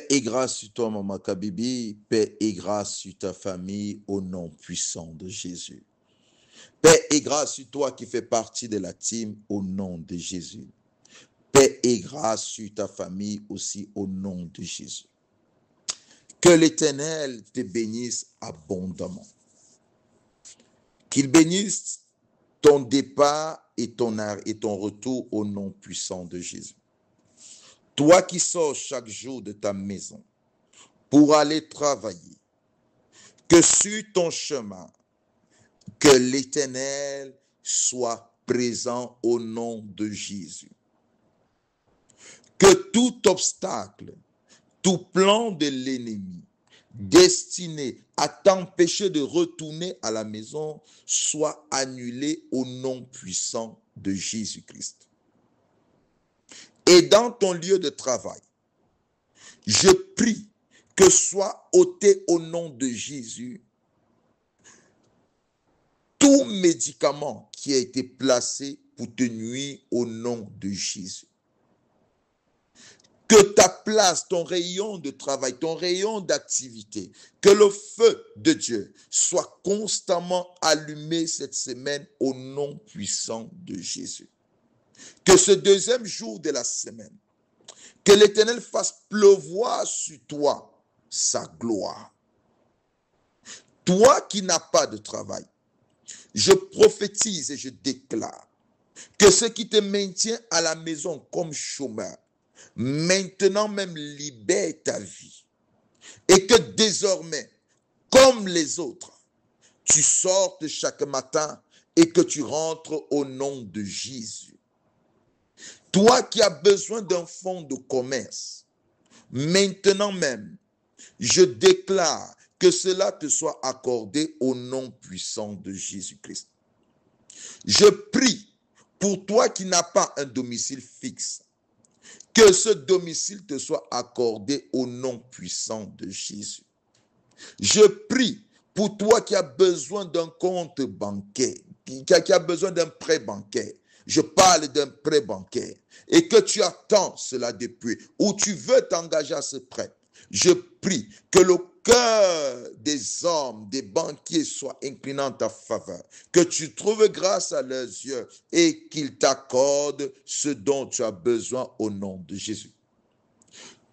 et grâce sur toi, Maman Kabibi. Paix et grâce sur ta famille au nom puissant de Jésus. Paix et grâce sur toi qui fais partie de la team au nom de Jésus. Paix et grâce sur ta famille aussi au nom de Jésus. Que l'Éternel te bénisse abondamment. Qu'il bénisse ton départ et ton retour au nom puissant de Jésus. Toi qui sors chaque jour de ta maison pour aller travailler, que sur ton chemin, que l'Éternel soit présent au nom de Jésus. Que tout obstacle, tout plan de l'ennemi destiné à t'empêcher de retourner à la maison soit annulé au nom puissant de Jésus-Christ. Et dans ton lieu de travail, je prie que soit ôté au nom de Jésus tout médicament qui a été placé pour te nuire au nom de Jésus. Que ta place, ton rayon de travail, ton rayon d'activité, que le feu de Dieu soit constamment allumé cette semaine au nom puissant de Jésus. Que ce deuxième jour de la semaine, que l'Éternel fasse pleuvoir sur toi sa gloire. Toi qui n'as pas de travail, je prophétise et je déclare que ce qui te maintient à la maison comme chômeur, maintenant même libère ta vie. Et que désormais, comme les autres, tu sortes chaque matin et que tu rentres au nom de Jésus. Toi qui as besoin d'un fonds de commerce, maintenant même, je déclare que cela te soit accordé au nom puissant de Jésus-Christ. Je prie pour toi qui n'as pas un domicile fixe, que ce domicile te soit accordé au nom puissant de Jésus. Je prie pour toi qui as besoin d'un compte bancaire, qui a besoin d'un prêt bancaire. Je parle d'un prêt bancaire et que tu attends cela depuis, ou tu veux t'engager à ce prêt. Je prie que le cœur des hommes, des banquiers soit incliné en ta faveur, que tu trouves grâce à leurs yeux et qu'ils t'accordent ce dont tu as besoin au nom de Jésus.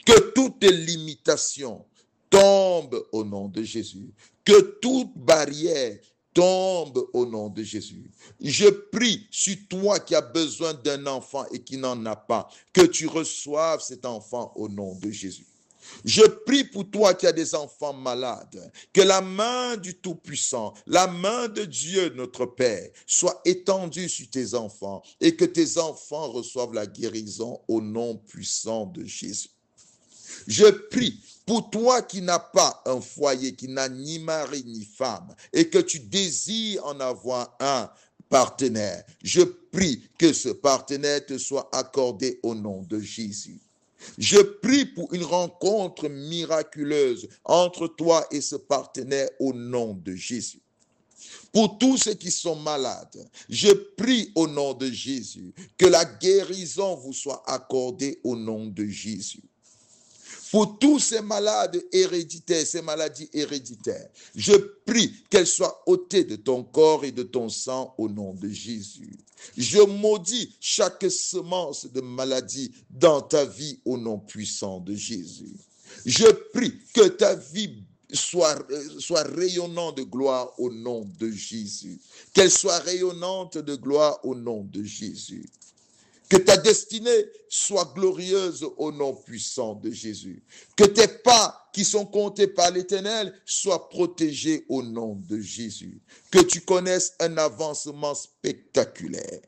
Que toutes les limitations tombent au nom de Jésus, que toute barrière tombe au nom de Jésus. Je prie sur toi qui as besoin d'un enfant et qui n'en a pas, que tu reçoives cet enfant au nom de Jésus. Je prie pour toi qui as des enfants malades, que la main du Tout-Puissant, la main de Dieu notre Père, soit étendue sur tes enfants et que tes enfants reçoivent la guérison au nom puissant de Jésus. Je prie pour toi qui n'as pas un foyer, qui n'a ni mari ni femme, et que tu désires en avoir un partenaire. Je prie que ce partenaire te soit accordé au nom de Jésus. Je prie pour une rencontre miraculeuse entre toi et ce partenaire au nom de Jésus. Pour tous ceux qui sont malades, je prie au nom de Jésus que la guérison vous soit accordée au nom de Jésus. Pour tous ces malades héréditaires, ces maladies héréditaires, je prie qu'elles soient ôtées de ton corps et de ton sang au nom de Jésus. Je maudis chaque semence de maladie dans ta vie au nom puissant de Jésus. Je prie que ta vie soit rayonnante de gloire au nom de Jésus. Qu'elle soit rayonnante de gloire au nom de Jésus. Que ta destinée soit glorieuse au nom puissant de Jésus. Que tes pas qui sont comptés par l'Éternel soient protégés au nom de Jésus. Que tu connaisses un avancement spectaculaire.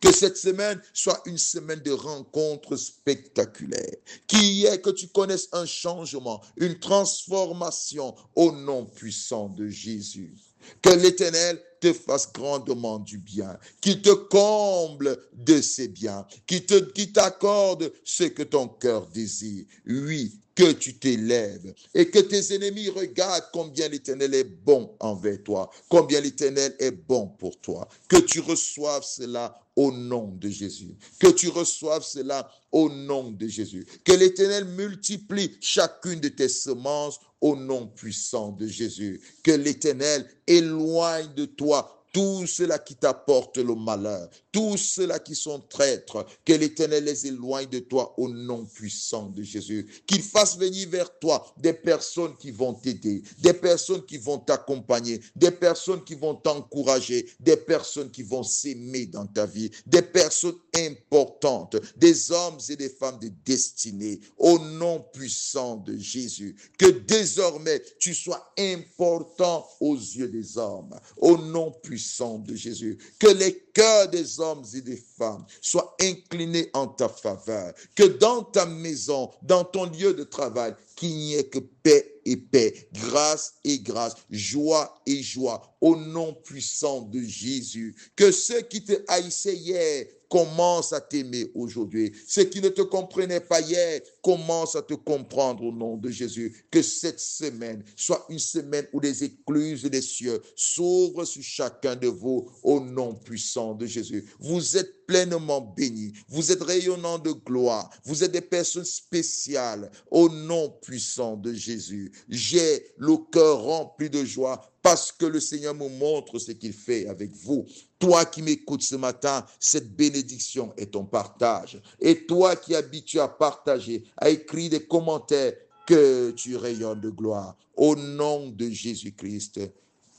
Que cette semaine soit une semaine de rencontres spectaculaires. Que tu connaisses un changement, une transformation au nom puissant de Jésus. Que l'Éternel te fasse grandement du bien, qu'il te comble de ses biens, qu'il t'accorde ce que ton cœur désire. Oui, que tu t'élèves et que tes ennemis regardent combien l'Éternel est bon envers toi, combien l'Éternel est bon pour toi. Que tu reçoives cela au nom de Jésus. Que tu reçoives cela au nom de Jésus. Que l'Éternel multiplie chacune de tes semences au nom puissant de Jésus. Que l'Éternel éloigne de toi tous ceux-là qui t'apportent le malheur, tous ceux-là qui sont traîtres, que l'Éternel les éloigne de toi au nom puissant de Jésus. Qu'il fasse venir vers toi des personnes qui vont t'aider, des personnes qui vont t'accompagner, des personnes qui vont t'encourager, des personnes qui vont s'aimer dans ta vie, des personnes importantes, des hommes et des femmes de destinée, au nom puissant de Jésus. Que désormais tu sois important aux yeux des hommes, au nom puissant de Jésus. Que les cœurs des hommes et des femmes soient inclinés en ta faveur. Que dans ta maison, dans ton lieu de travail, qu'il n'y ait que paix et paix, grâce et grâce, joie et joie, au nom puissant de Jésus. Que ceux qui te haïssaient hier commencent à t'aimer aujourd'hui. Ceux qui ne te comprenaient pas hier commencent à te comprendre au nom de Jésus. Que cette semaine soit une semaine où les écluses des cieux s'ouvrent sur chacun de vous au nom puissant de Jésus. Vous êtes pleinement bénis. Vous êtes rayonnants de gloire. Vous êtes des personnes spéciales au nom puissant de Jésus. J'ai le cœur rempli de joie parce que le Seigneur me montre ce qu'il fait avec vous. Toi qui m'écoutes ce matin, cette bénédiction est ton partage. Et toi qui es habitué à partager, à écrire des commentaires, que tu rayonnes de gloire. Au nom de Jésus-Christ.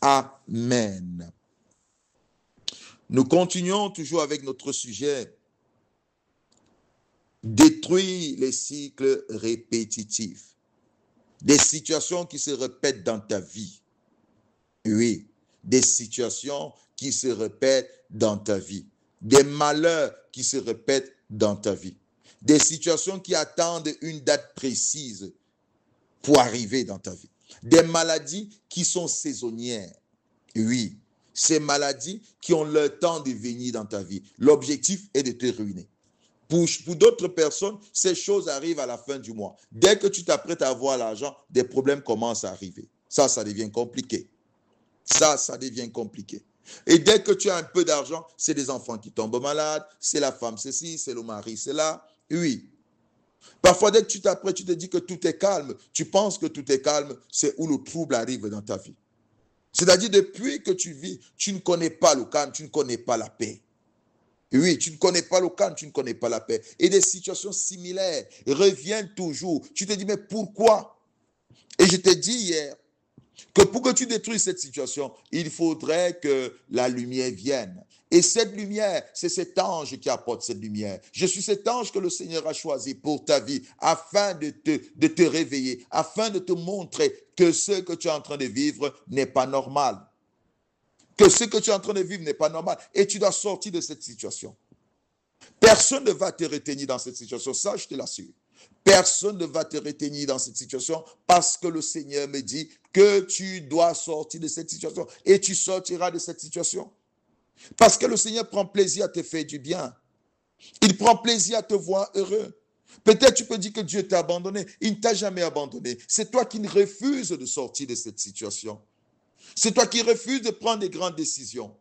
Amen. Nous continuons toujours avec notre sujet. Détruire les cycles répétitifs. Des situations qui se répètent dans ta vie. Oui, des situations qui se répètent dans ta vie. Des malheurs qui se répètent dans ta vie. Des situations qui attendent une date précise pour arriver dans ta vie. Des maladies qui sont saisonnières. Oui, ces maladies qui ont le temps de venir dans ta vie. L'objectif est de te ruiner. Pour d'autres personnes, ces choses arrivent à la fin du mois. Dès que tu t'apprêtes à avoir l'argent, des problèmes commencent à arriver. Ça devient compliqué. Ça devient compliqué. Et dès que tu as un peu d'argent, c'est des enfants qui tombent malades, c'est la femme ceci, c'est le mari cela. Oui. Parfois, dès que tu t'apprêtes, tu te dis que tout est calme. Tu penses que tout est calme, c'est où le trouble arrive dans ta vie. C'est-à-dire, depuis que tu vis, tu ne connais pas le calme, tu ne connais pas la paix. Oui, tu ne connais pas le calme, tu ne connais pas la paix. Et des situations similaires reviennent toujours. Tu te dis, mais pourquoi? Et je t'ai dit hier, que pour que tu détruises cette situation, il faudrait que la lumière vienne. Et cette lumière, c'est cet ange qui apporte cette lumière. Je suis cet ange que le Seigneur a choisi pour ta vie afin de te réveiller, afin de te montrer que ce que tu es en train de vivre n'est pas normal. Que ce que tu es en train de vivre n'est pas normal. Et tu dois sortir de cette situation. Personne ne va te retenir dans cette situation, ça je te l'assure. Personne ne va te retenir dans cette situation parce que le Seigneur me dit que tu dois sortir de cette situation et tu sortiras de cette situation. Parce que le Seigneur prend plaisir à te faire du bien. Il prend plaisir à te voir heureux. Peut-être tu peux dire que Dieu t'a abandonné. Il ne t'a jamais abandonné. C'est toi qui refuses de sortir de cette situation. C'est toi qui refuses de prendre des grandes décisions.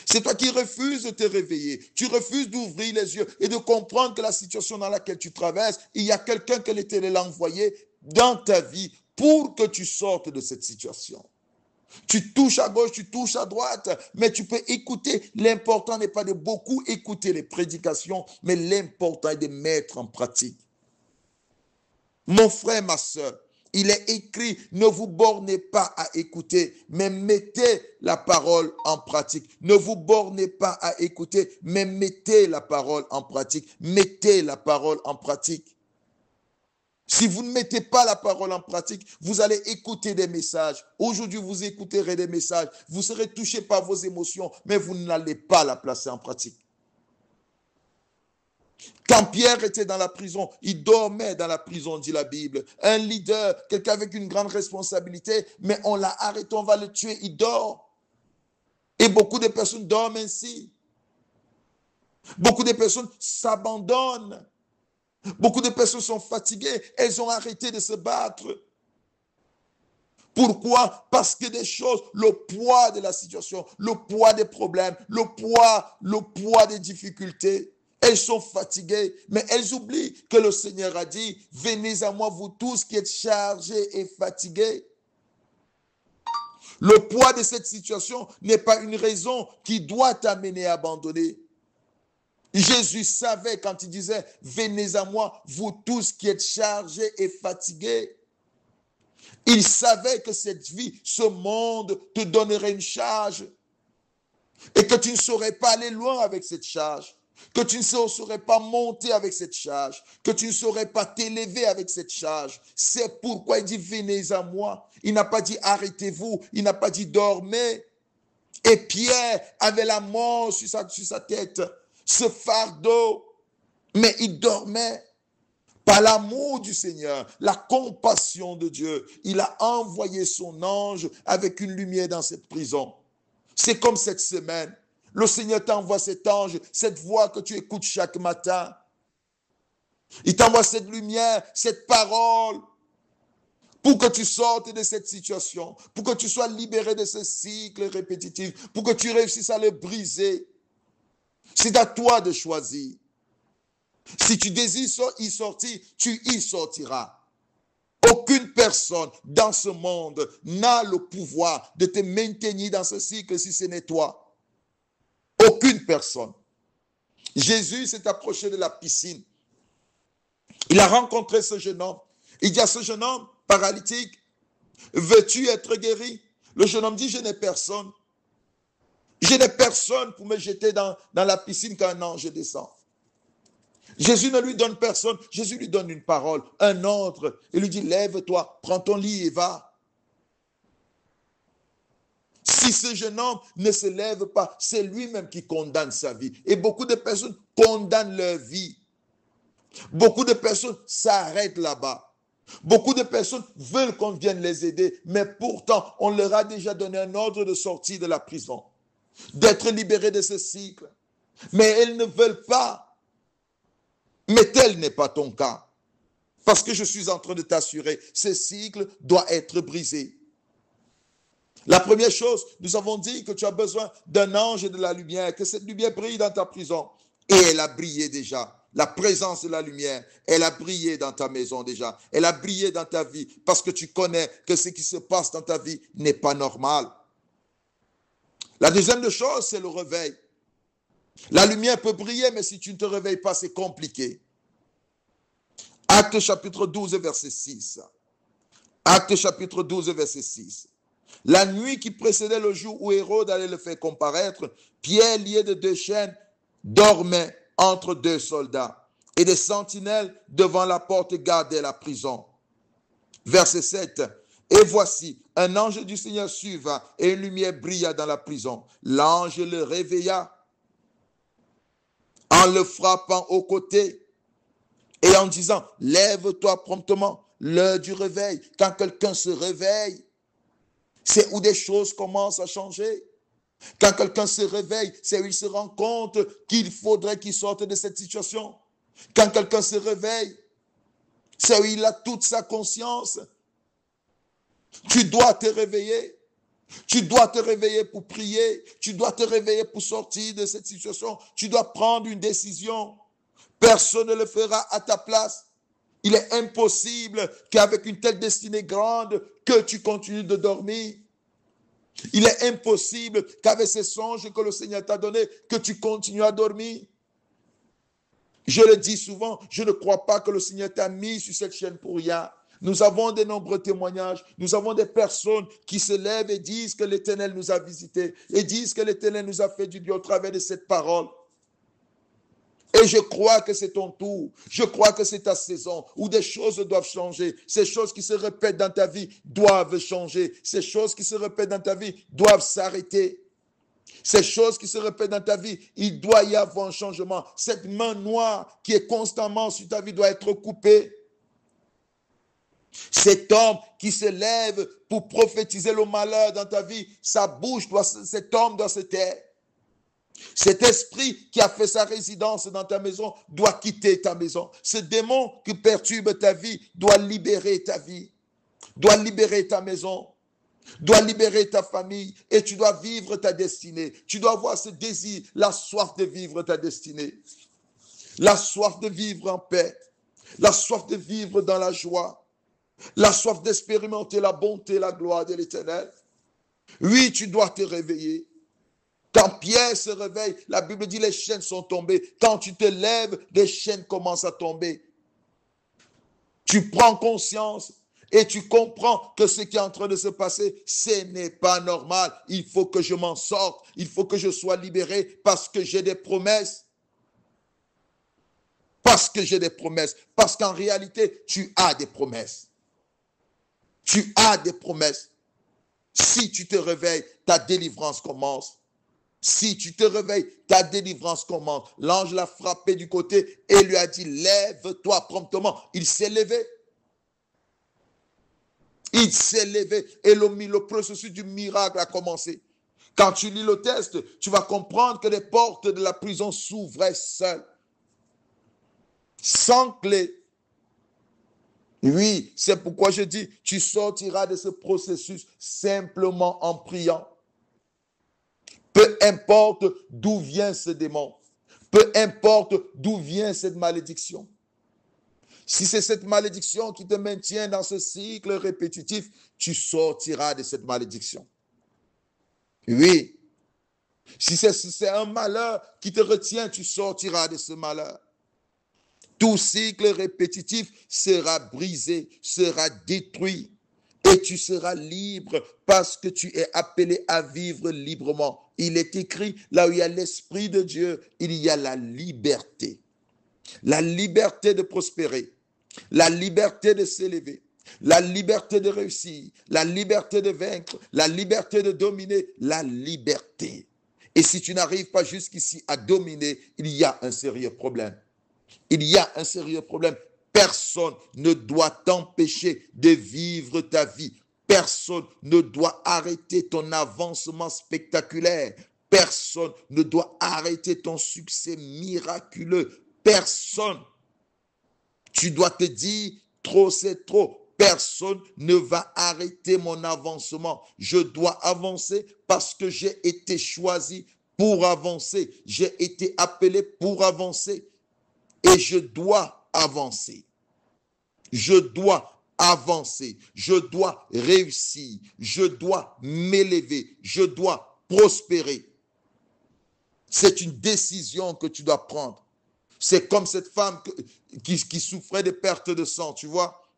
C'est toi qui refuses de te réveiller. Tu refuses d'ouvrir les yeux et de comprendre que la situation dans laquelle tu traverses, il y a quelqu'un que l'Éternel a envoyé dans ta vie pour que tu sortes de cette situation. Tu touches à gauche, tu touches à droite, mais tu peux écouter. L'important n'est pas de beaucoup écouter les prédications, mais l'important est de mettre en pratique. Mon frère, ma soeur, il est écrit, ne vous bornez pas à écouter, mais mettez la parole en pratique. Ne vous bornez pas à écouter, mais mettez la parole en pratique. Mettez la parole en pratique. Si vous ne mettez pas la parole en pratique, vous allez écouter des messages. Aujourd'hui, vous écouterez des messages. Vous serez touché par vos émotions, mais vous n'allez pas la placer en pratique. Quand Pierre était dans la prison, il dormait dans la prison, dit la Bible. Un leader, quelqu'un avec une grande responsabilité, mais on l'a arrêté, on va le tuer, il dort. Et beaucoup de personnes dorment ainsi. Beaucoup de personnes s'abandonnent. Beaucoup de personnes sont fatiguées, elles ont arrêté de se battre. Pourquoi? Parce que des choses, le poids de la situation, le poids des problèmes, le poids des difficultés, elles sont fatiguées, mais elles oublient que le Seigneur a dit, venez à moi vous tous qui êtes chargés et fatigués. Le poids de cette situation n'est pas une raison qui doit t'amener à abandonner. Jésus savait quand il disait, venez à moi, vous tous qui êtes chargés et fatigués. Il savait que cette vie, ce monde te donnerait une charge et que tu ne saurais pas aller loin avec cette charge, que tu ne saurais pas monter avec cette charge, que tu ne saurais pas t'élever avec cette charge. C'est pourquoi il dit, venez à moi. Il n'a pas dit, arrêtez-vous. Il n'a pas dit, dormez. Et Pierre avait la mort sur sa tête, ce fardeau, mais il dormait. Par l'amour du Seigneur, la compassion de Dieu, il a envoyé son ange avec une lumière dans cette prison. C'est comme cette semaine. Le Seigneur t'envoie cet ange, cette voix que tu écoutes chaque matin. Il t'envoie cette lumière, cette parole, pour que tu sortes de cette situation, pour que tu sois libéré de ce cycle répétitif, pour que tu réussisses à le briser. C'est à toi de choisir. Si tu désires y sortir, tu y sortiras. Aucune personne dans ce monde n'a le pouvoir de te maintenir dans ce cycle si ce n'est toi. Aucune personne. Jésus s'est approché de la piscine. Il a rencontré ce jeune homme. Il dit à ce jeune homme paralytique, veux-tu être guéri? Le jeune homme dit, je n'ai personne. Je n'ai personne pour me jeter dans la piscine quand un ange descend. Jésus ne lui donne personne. Jésus lui donne une parole, un ordre. Il lui dit, lève-toi, prends ton lit et va. Si ce jeune homme ne se lève pas, c'est lui-même qui condamne sa vie. Et beaucoup de personnes condamnent leur vie. Beaucoup de personnes s'arrêtent là-bas. Beaucoup de personnes veulent qu'on vienne les aider, mais pourtant, on leur a déjà donné un ordre de sortie de la prison, d'être libérés de ce cycle. Mais elles ne veulent pas. Mais tel n'est pas ton cas. Parce que je suis en train de t'assurer, ce cycle doit être brisé. La première chose, nous avons dit que tu as besoin d'un ange et de la lumière, que cette lumière brille dans ta prison. Et elle a brillé déjà. La présence de la lumière, elle a brillé dans ta maison déjà. Elle a brillé dans ta vie parce que tu connais que ce qui se passe dans ta vie n'est pas normal. La deuxième chose, c'est le réveil. La lumière peut briller, mais si tu ne te réveilles pas, c'est compliqué. Actes chapitre 12, verset 6. Actes chapitre 12, verset 6. La nuit qui précédait le jour où Hérode allait le faire comparaître, Pierre, lié de 2 chaînes, dormait entre 2 soldats. Et des sentinelles devant la porte gardaient la prison. Verset 7. Et voici, un ange du Seigneur suivant et une lumière brilla dans la prison. L'ange le réveilla en le frappant au côté et en disant, lève-toi promptement, l'heure du réveil. Quand quelqu'un se réveille, c'est où des choses commencent à changer. Quand quelqu'un se réveille, c'est où il se rend compte qu'il faudrait qu'il sorte de cette situation. Quand quelqu'un se réveille, c'est où il a toute sa conscience. Tu dois te réveiller. Tu dois te réveiller pour prier. Tu dois te réveiller pour sortir de cette situation. Tu dois prendre une décision. Personne ne le fera à ta place. Il est impossible qu'avec une telle destinée grande, que tu continues de dormir. Il est impossible qu'avec ces songes que le Seigneur t'a donnés, que tu continues à dormir. Je le dis souvent, je ne crois pas que le Seigneur t'a mis sur cette chaîne pour rien. Nous avons de nombreux témoignages. Nous avons des personnes qui se lèvent et disent que l'Éternel nous a visités et disent que l'Éternel nous a fait du bien au travers de cette parole. Et je crois que c'est ton tour. Je crois que c'est ta saison où des choses doivent changer. Ces choses qui se répètent dans ta vie doivent changer. Ces choses qui se répètent dans ta vie doivent s'arrêter. Ces choses qui se répètent dans ta vie, il doit y avoir un changement. Cette main noire qui est constamment sur ta vie doit être coupée. Cet homme qui se lève pour prophétiser le malheur dans ta vie, sa bouche cet homme doit se taire. Cet esprit qui a fait sa résidence dans ta maison doit quitter ta maison. Ce démon qui perturbe ta vie doit libérer ta vie, doit libérer ta maison. dois libérer ta famille et tu dois vivre ta destinée. Tu dois avoir ce désir, la soif de vivre ta destinée. La soif de vivre en paix. La soif de vivre dans la joie. La soif d'expérimenter la bonté et la gloire de l'Éternel. Oui, tu dois te réveiller. Quand Pierre se réveille, la Bible dit les chaînes sont tombées. Quand tu te lèves, les chaînes commencent à tomber. Tu prends conscience et tu comprends que ce qui est en train de se passer, ce n'est pas normal. Il faut que je m'en sorte. Il faut que je sois libéré parce que j'ai des promesses. Parce que j'ai des promesses. Parce qu'en réalité, tu as des promesses. Tu as des promesses. Si tu te réveilles, ta délivrance commence. Si tu te réveilles, ta délivrance commence. L'ange l'a frappé du côté et lui a dit, lève-toi promptement. Il s'est levé. Il s'est levé et le processus du miracle a commencé. Quand tu lis le texte, tu vas comprendre que les portes de la prison s'ouvraient seules. Sans clé. Oui, c'est pourquoi je dis, tu sortiras de ce processus simplement en priant. Peu importe d'où vient ce démon. Peu importe d'où vient cette malédiction. Si c'est cette malédiction qui te maintient dans ce cycle répétitif, tu sortiras de cette malédiction. Oui. Si c'est un malheur qui te retient, tu sortiras de ce malheur. Tout cycle répétitif sera brisé, sera détruit. Et tu seras libre parce que tu es appelé à vivre librement. Il est écrit, là où il y a l'Esprit de Dieu, il y a la liberté. La liberté de prospérer, la liberté de s'élever, la liberté de réussir, la liberté de vaincre, la liberté de dominer, la liberté. Et si tu n'arrives pas jusqu'ici à dominer, il y a un sérieux problème. Il y a un sérieux problème. Personne ne doit t'empêcher de vivre ta vie. Personne ne doit arrêter ton avancement spectaculaire. Personne ne doit arrêter ton succès miraculeux. Personne. Tu dois te dire, trop c'est trop. Personne ne va arrêter mon avancement. Je dois avancer parce que j'ai été choisi pour avancer. J'ai été appelé pour avancer. Et je dois avancer. Je dois avancer. Je dois réussir. Je dois m'élever. Je dois prospérer. C'est une décision que tu dois prendre. C'est comme cette femme qui souffrait de perte de sang, tu vois.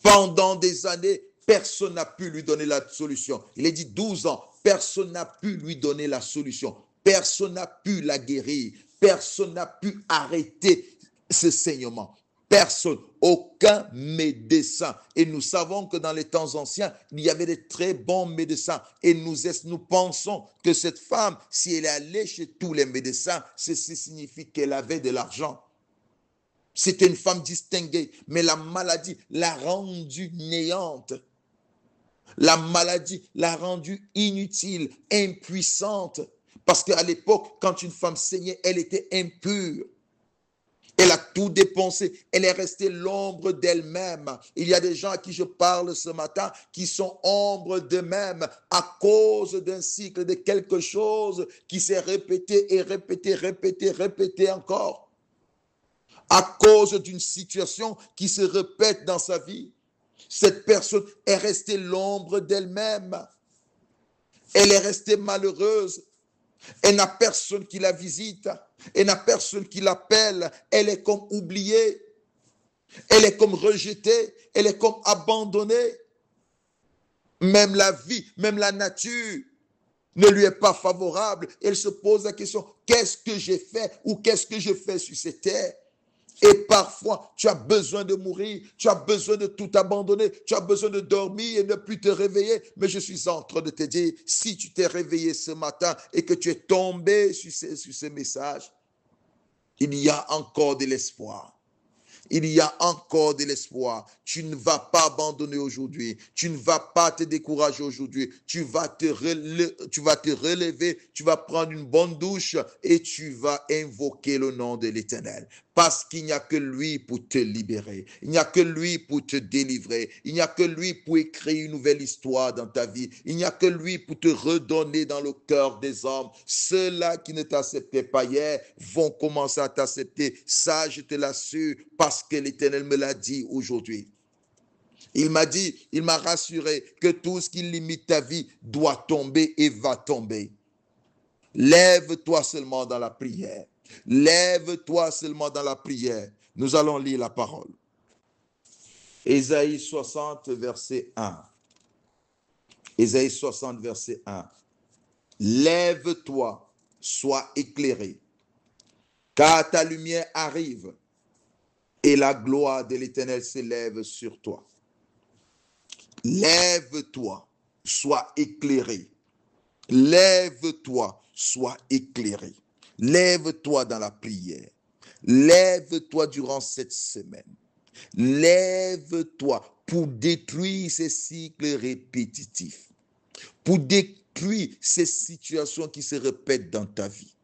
Pendant des années, personne n'a pu lui donner la solution. Il est dit 12 ans, personne n'a pu lui donner la solution. Personne n'a pu la guérir. Personne n'a pu arrêter ce saignement. Personne, aucun médecin. Et nous savons que dans les temps anciens, il y avait de très bons médecins. Et nous pensons que cette femme, si elle est allée chez tous les médecins, ceci signifie qu'elle avait de l'argent. C'était une femme distinguée, mais la maladie l'a rendue néante. La maladie l'a rendue inutile, impuissante. Parce qu'à l'époque, quand une femme saignait, elle était impure. Elle a tout dépensé. Elle est restée l'ombre d'elle-même. Il y a des gens à qui je parle ce matin qui sont ombre d'eux-mêmes à cause d'un cycle de quelque chose qui s'est répété et répété encore. À cause d'une situation qui se répète dans sa vie. Cette personne est restée l'ombre d'elle-même. Elle est restée malheureuse. Elle n'a personne qui la visite. Elle n'a personne qui l'appelle. Elle est comme oubliée. Elle est comme rejetée. Elle est comme abandonnée. Même la vie, même la nature ne lui est pas favorable. Elle se pose la question, qu'est-ce que j'ai fait ou qu'est-ce que je fais sur cette terre? Et parfois, tu as besoin de mourir, tu as besoin de tout abandonner, tu as besoin de dormir et ne plus te réveiller. Mais je suis en train de te dire, si tu t'es réveillé ce matin et que tu es tombé sur ces messages, il y a encore de l'espoir. Il y a encore de l'espoir. Tu ne vas pas abandonner aujourd'hui. Tu ne vas pas te décourager aujourd'hui. Tu vas te relever. Tu vas prendre une bonne douche et tu vas invoquer le nom de l'Éternel. Parce qu'il n'y a que lui pour te libérer. Il n'y a que lui pour te délivrer. Il n'y a que lui pour écrire une nouvelle histoire dans ta vie. Il n'y a que lui pour te redonner dans le cœur des hommes. Ceux-là qui ne t'acceptaient pas hier vont commencer à t'accepter. Ça, je te l'assure, parce que l'Éternel me l'a dit aujourd'hui. Il m'a dit, il m'a rassuré que tout ce qui limite ta vie doit tomber et va tomber. Lève-toi seulement dans la prière. Lève-toi seulement dans la prière. Nous allons lire la parole. Ésaïe 60, verset 1. Ésaïe 60, verset 1. Lève-toi, sois éclairé, car ta lumière arrive et la gloire de l'Éternel s'élève sur toi. Lève-toi, sois éclairé. Lève-toi, sois éclairé. Lève-toi dans la prière. Lève-toi durant cette semaine. Lève-toi pour détruire ces cycles répétitifs. Pour détruire ces situations qui se répètent dans ta vie.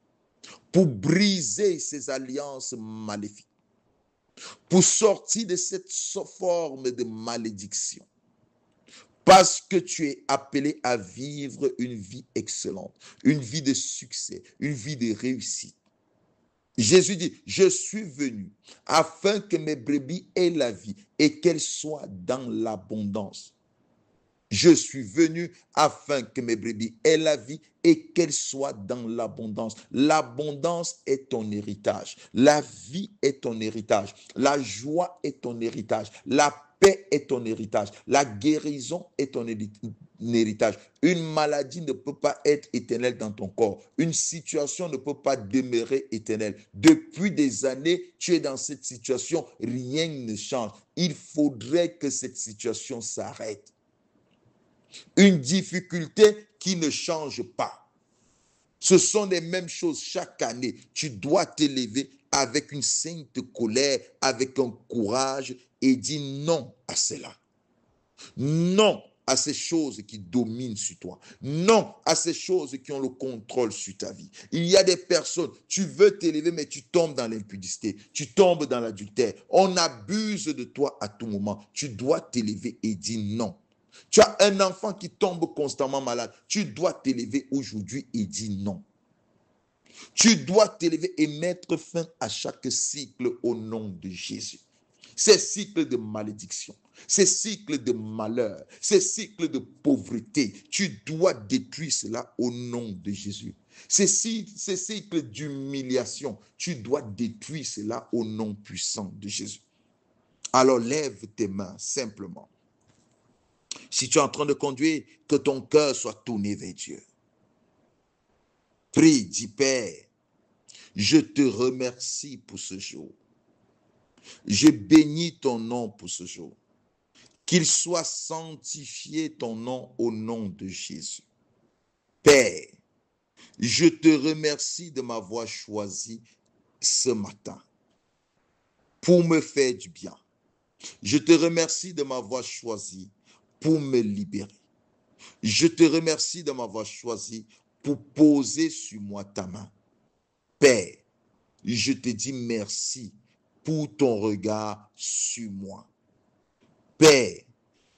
Pour briser ces alliances maléfiques. Pour sortir de cette forme de malédiction. Parce que tu es appelé à vivre une vie excellente, une vie de succès, une vie de réussite. Jésus dit, je suis venu afin que mes brebis aient la vie et qu'elles soient dans l'abondance. Je suis venu afin que mes brebis aient la vie et qu'elles soient dans l'abondance. L'abondance est ton héritage. La vie est ton héritage. La joie est ton héritage. La paix est ton héritage. La guérison est ton héritage. Une maladie ne peut pas être éternelle dans ton corps. Une situation ne peut pas demeurer éternelle. Depuis des années, tu es dans cette situation. Rien ne change. Il faudrait que cette situation s'arrête. Une difficulté qui ne change pas. Ce sont les mêmes choses chaque année. Tu dois t'élever avec une sainte colère, avec un courage et dire non à cela. Non à ces choses qui dominent sur toi. Non à ces choses qui ont le contrôle sur ta vie. Il y a des personnes, tu veux t'élever, mais tu tombes dans l'impudicité. Tu tombes dans l'adultère. On abuse de toi à tout moment. Tu dois t'élever et dire non. Tu as un enfant qui tombe constamment malade. Tu dois t'élever aujourd'hui et dire non. Tu dois t'élever et mettre fin à chaque cycle au nom de Jésus. Ces cycles de malédiction, ces cycles de malheur, ces cycles de pauvreté, tu dois détruire cela au nom de Jésus. Ces cycles d'humiliation, tu dois détruire cela au nom puissant de Jésus. Alors lève tes mains simplement. Si tu es en train de conduire, que ton cœur soit tourné vers Dieu. Prie, dis Père, je te remercie pour ce jour. Je bénis ton nom pour ce jour. Qu'il soit sanctifié ton nom au nom de Jésus. Père, je te remercie de m'avoir choisi ce matin pour me faire du bien. Je te remercie de m'avoir choisi pour me libérer. Je te remercie de m'avoir choisi pour poser sur moi ta main. Père, je te dis merci pour ton regard sur moi. Père,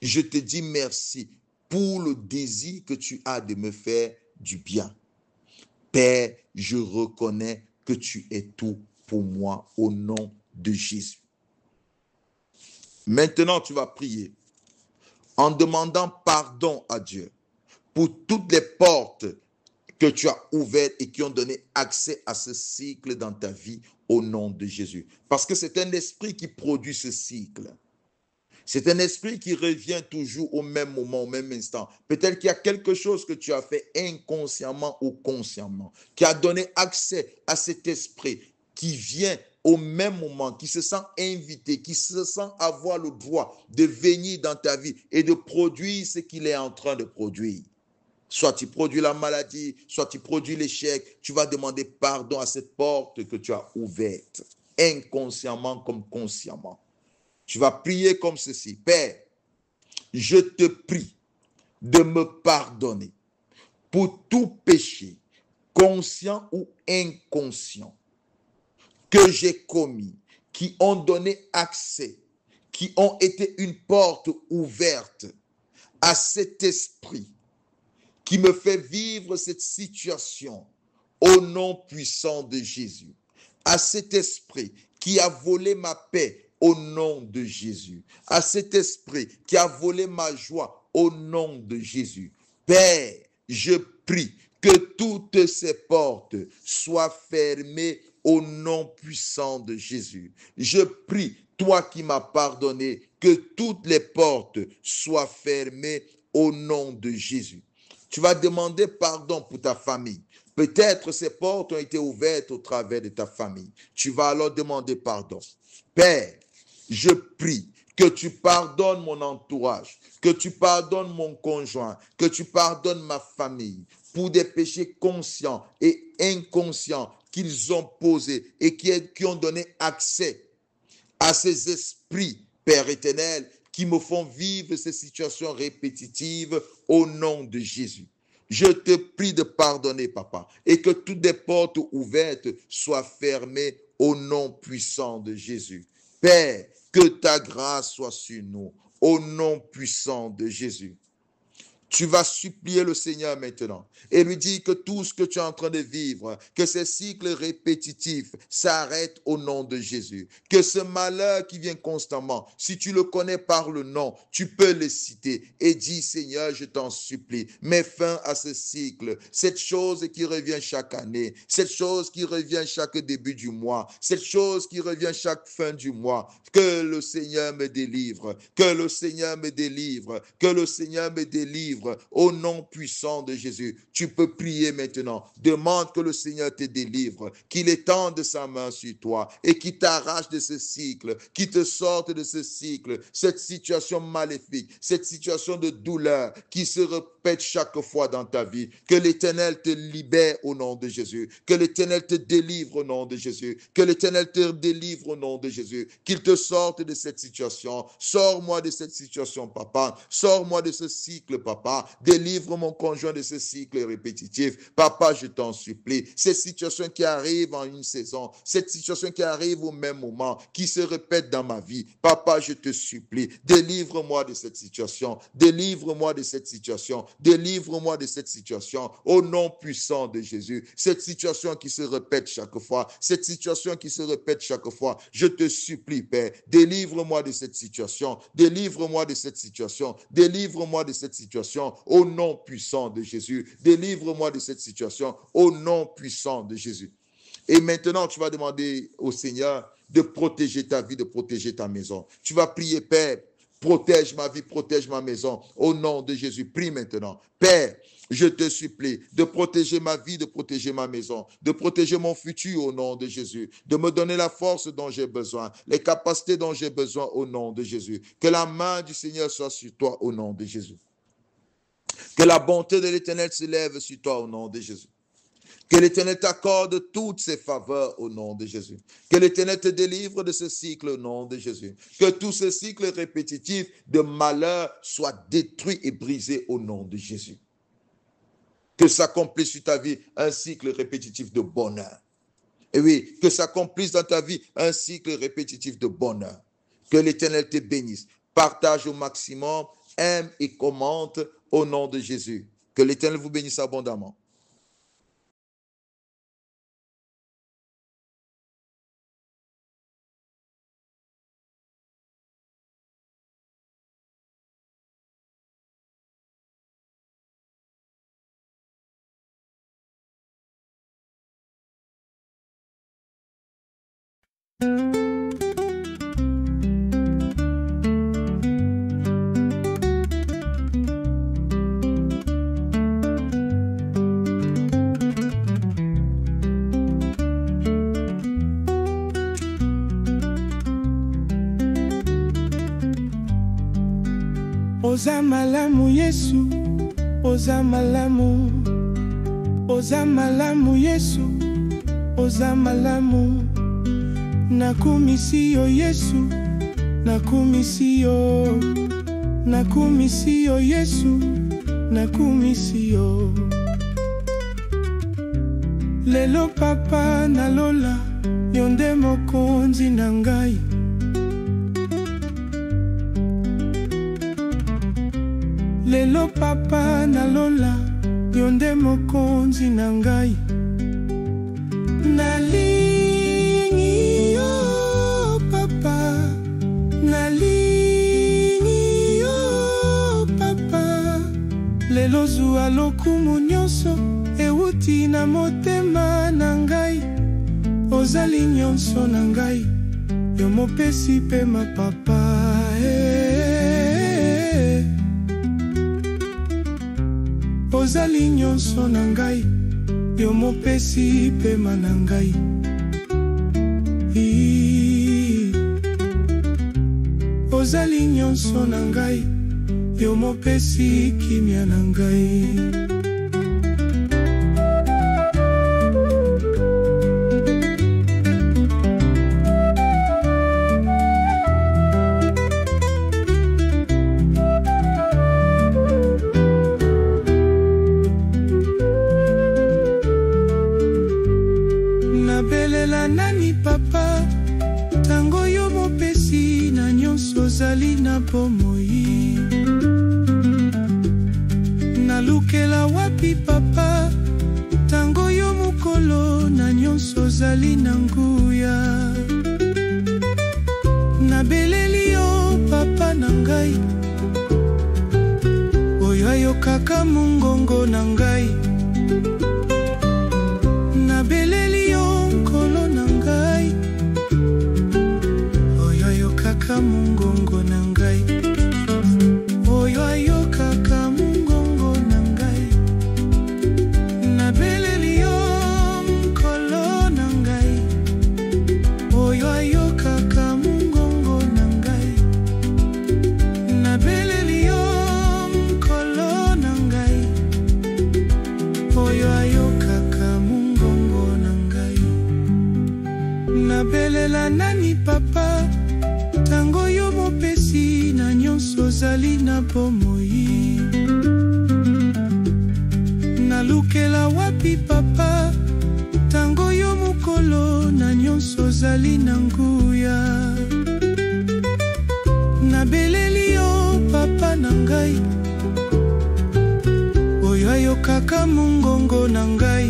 je te dis merci pour le désir que tu as de me faire du bien. Père, je reconnais que tu es tout pour moi au nom de Jésus. Maintenant, tu vas prier en demandant pardon à Dieu pour toutes les portes que tu as ouvertes et qui ont donné accès à ce cycle dans ta vie au nom de Jésus. Parce que c'est un esprit qui produit ce cycle. C'est un esprit qui revient toujours au même moment, au même instant. Peut-être qu'il y a quelque chose que tu as fait inconsciemment ou consciemment, qui a donné accès à cet esprit qui vient au même moment, qui se sent invité, qui se sent avoir le droit de venir dans ta vie et de produire ce qu'il est en train de produire. Soit tu produis la maladie, soit tu produis l'échec. Tu vas demander pardon à cette porte que tu as ouverte. inconsciemment comme consciemment. Tu vas prier comme ceci. Père, je te prie de me pardonner pour tout péché, conscient ou inconscient, que j'ai commis, qui ont donné accès, qui ont été une porte ouverte à cet esprit qui me fait vivre cette situation au nom puissant de Jésus, à cet esprit qui a volé ma paix au nom de Jésus, à cet esprit qui a volé ma joie au nom de Jésus. Père, je prie que toutes ces portes soient fermées au nom puissant de Jésus. Je prie, toi qui m'as pardonné, que toutes les portes soient fermées au nom de Jésus. Tu vas demander pardon pour ta famille. Peut-être ces portes ont été ouvertes au travers de ta famille. Tu vas alors demander pardon. Père, je prie que tu pardonnes mon entourage, que tu pardonnes mon conjoint, que tu pardonnes ma famille pour des péchés conscients et inconscients qu'ils ont posés et qui ont donné accès à ces esprits, Père éternel, qui me font vivre ces situations répétitives au nom de Jésus. Je te prie de pardonner, papa, et que toutes les portes ouvertes soient fermées au nom puissant de Jésus. Père, que ta grâce soit sur nous, au nom puissant de Jésus. Tu vas supplier le Seigneur maintenant et lui dire que tout ce que tu es en train de vivre, que ces cycles répétitifs s'arrêtent au nom de Jésus. Que ce malheur qui vient constamment, si tu le connais par le nom, tu peux le citer et dire, Seigneur, je t'en supplie, mets fin à ce cycle, cette chose qui revient chaque année, cette chose qui revient chaque début du mois, cette chose qui revient chaque fin du mois. Que le Seigneur me délivre, que le Seigneur me délivre, que le Seigneur me délivre. Au nom puissant de Jésus, tu peux prier maintenant. Demande que le Seigneur te délivre, qu'il étende sa main sur toi et qu'il t'arrache de ce cycle, qu'il te sorte de ce cycle, cette situation maléfique, cette situation de douleur qui se répète chaque fois dans ta vie. Que l'Éternel te libère au nom de Jésus, que l'Éternel te délivre au nom de Jésus, que l'Éternel te délivre au nom de Jésus, qu'il te sorte de cette situation. Sors-moi de cette situation, papa. Sors-moi de ce cycle, papa. Délivre mon conjoint de ce cycle répétitif. Papa, je t'en supplie. Ces situations qui arrivent en une saison, cette situation qui arrive au même moment, qui se répète dans ma vie. Papa, je te supplie. Délivre-moi de cette situation. Délivre-moi de cette situation. Délivre-moi de cette situation. Au nom puissant de Jésus. Cette situation qui se répète chaque fois. Cette situation qui se répète chaque fois. Je te supplie, Père. Délivre-moi de cette situation. Délivre-moi de cette situation. Délivre-moi de cette situation. Au nom puissant de Jésus. Délivre-moi de cette situation au nom puissant de Jésus. Et maintenant, tu vas demander au Seigneur de protéger ta vie, de protéger ta maison. Tu vas prier, Père, protège ma vie, protège ma maison. Au nom de Jésus, prie maintenant. Père, je te supplie de protéger ma vie, de protéger ma maison, de protéger mon futur au nom de Jésus, de me donner la force dont j'ai besoin, les capacités dont j'ai besoin au nom de Jésus. Que la main du Seigneur soit sur toi au nom de Jésus. Que la bonté de l'Éternel se lève sur toi au nom de Jésus. Que l'Éternel t'accorde toutes ses faveurs au nom de Jésus. Que l'Éternel te délivre de ce cycle au nom de Jésus. Que tout ce cycle répétitif de malheur soit détruit et brisé au nom de Jésus. Que s'accomplisse sur ta vie un cycle répétitif de bonheur. Et oui, que s'accomplisse dans ta vie un cycle répétitif de bonheur. Que l'Éternel te bénisse. Partage au maximum, aime et commente au nom de Jésus. Que l'Éternel vous bénisse abondamment. Oza malamu Yesu, oza malamu, oza malamu Yesu, oza malamu. nakumisi yo Yesu, nakumisi yo, nakumisi yo Yesu, nakumisi yo. Lelo papa nalola, yo nde mokonzi na ngai. Lelo papa nalola, yo nde mokonzi na ngai. Nalingi yo papa, nalingi yo papa. Lelo zuwa lokumu nyonso euti na motema na ngai. Ozali nyonso na ngai, yo mopesi pe ma papa. Ozali nyonso na ngai, yo mopesi pe ma na ngai. Ozali nyonso na ngai, yo mopesi kimia na ngai. Nabelela nani papa, tango yo mopesi na nyonso ozali na bomoi. Nalukela wapi papa, tango yo mokolo na nyonso ozali na nguya. Nabeleli yo papa na ngai, oyo ayokaka mongongo na ngai. Nabeleli yo nkolo na ngai, oyo ayokaka mongongo na ngai. Oyo ayokaka mongongo na ngai. Nabeleli yo nkolo na ngai, oyo ayokaka mongongo na ngai. Nabeleli yo nkolo na ngai, oyo ayokaka mongongo na ngai. Nabelela nani papa, tango yo mopesi na nyonso ozali na bomoi. Nalukela wapi papa, tango yo mokolo na nyonso ozali na nguya. Nabeleli yo papa na ngai, oyo ayokaka mongongo na ngai.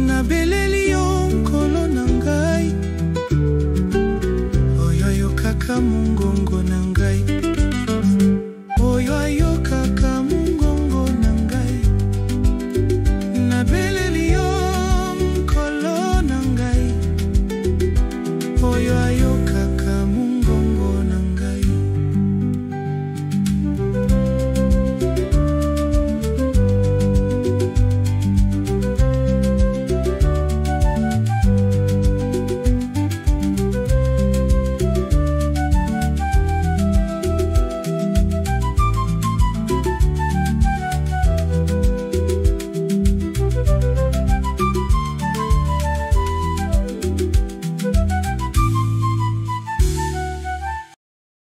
Nabeleli yo nkolo na ngai, oyo ayokaka mongongo